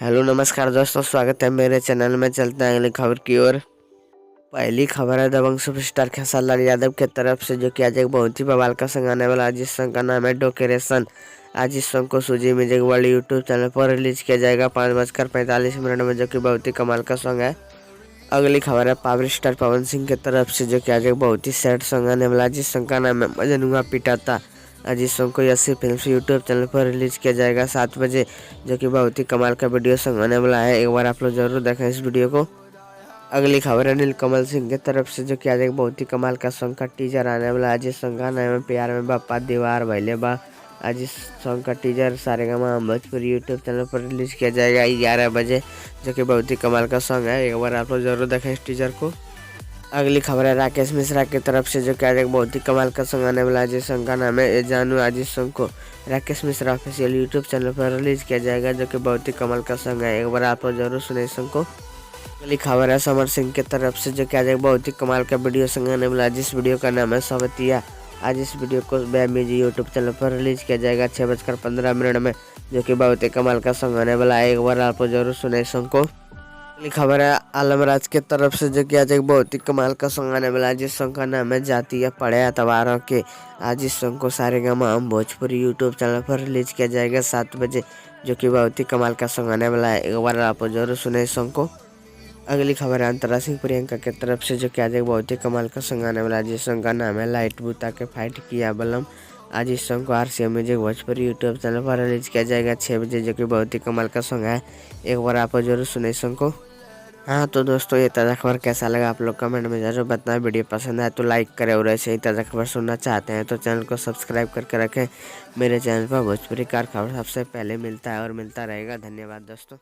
Hello नमस्कार दोस्तों, स्वागत है मेरे चैनल में। चलते हैं अगली खबर की ओर। पहली खबर है दबंग सुपरस्टार खेसारी लाल यादव की तरफ से, जो कि आज एक बहुत ही बवाल का सॉन्ग आने वाला है। जिस सॉन्ग का नाम है डेकोरेशन। आज इस सॉन्ग को सूजी म्यूजिक वर्ल्ड यूट्यूब चैनल पर रिलीज किया जाएगा 5:45 में, जो कि बहुत ही कमाल का सॉन्ग है। अगली खबर है पावर स्टार पवन सिंह की तरफ से, जो कि आज एक बहुत ही सैड सॉन्ग आने वाला है। जिस सॉन्ग का नाम है मजनुआ पिटाता। आज इस सॉन्ग को यसी फिल्म्स यूट्यूब चैनल पर रिलीज किया जाएगा 7 बजे, जो कि बहुत ही कमाल का वीडियो सॉन्ग आने वाला है। एक बार आप लोग जरूर देखें इस वीडियो को। अगली खबर है नीलकमल सिंह की तरफ से, जो कि आज एक बहुत ही कमाल का सॉन्ग का टीजर आने वाला है। जिस सॉन्ग का नाम है प्यार में बापा दीवार भैले बा। आज इस सॉन्ग का teaser Saregama Bhojpuri YouTube channel पर रिलीज किया जाएगा 11 बजे, जो कि बहुत ही कमाल का सॉन्ग है। एक बार आप लोग जरूर देखें इस टीजर को। अगली खबर है राकेश मिश्रा की तरफ से, जो कि आज एक बहुत ही कमाल का सॉन्ग आने वाला है। जिस सॉन्ग का नाम है ए जानू। आज इस सॉन्ग को Rakesh Mishra official YouTube channel पर रिलीज किया जाएगा, जो कि बहुत ही कमाल का सॉन्ग है। एक बार आप लोग जरूर सुने इस सॉन्ग को। अगली खबर है समर सिंह की तरफ से, जो कि आज एक बहुत ही कमाल का वीडियो सॉन्ग आने वाला है। जिस वीडियो का नाम है सवतिया। आज इस वीडियो को वेब म्यूजिक यूट्यूब चैनल पर रिलीज किया जाएगा 6:15 में, जो कि बहुत ही कमाल का सॉन्ग आने वाला है। एक बार आप लोग जरूर सुने इस सॉन्ग को। अगली खबर है आलमराज की तरफ से, जो कि आज एक बहुत ही कमाल का सॉन्ग आने वाला है। जिस सॉन्ग का नाम है जाती है पड़े अतवारों के। आज इस सॉन्ग को सारेगामा भोजपुरी यूट्यूब चैनल पर रिलीज किया जाएगा 7 बजे, जो कि बहुत ही कमाल का सॉन्ग आने वाला है। एक बार आप जरूर सुने इस सॉन्ग को। अगली खबर है अंतरा सिंह प्रियंका की तरफ से, जो कि आज एक बहुत ही कमाल का सॉन्ग आने वाला है। जिस सॉन्ग का नाम है लाइट बुता के फाइट किया बलम। आज इस सॉन्ग को RCM music Bhojpuri YouTube channel पर रिलीज किया जाएगा 6 बजे, जो कि बहुत ही कमाल का सॉन्ग है। एक बार आप जरूर सुने इस सॉन्ग को। हाँ तो दोस्तों, ये ताज़ा खबर कैसा लगा आप लोग कमेंट में जरूर बताएं। वीडियो पसंद आए तो लाइक करें, और ऐसे ही ताज़ा खबर सुनना चाहते हैं तो चैनल को सब्सक्राइब करके रखें। मेरे चैनल पर भोजपुरी कार खबर सबसे पहले मिलता है और मिलता रहेगा। धन्यवाद दोस्तों।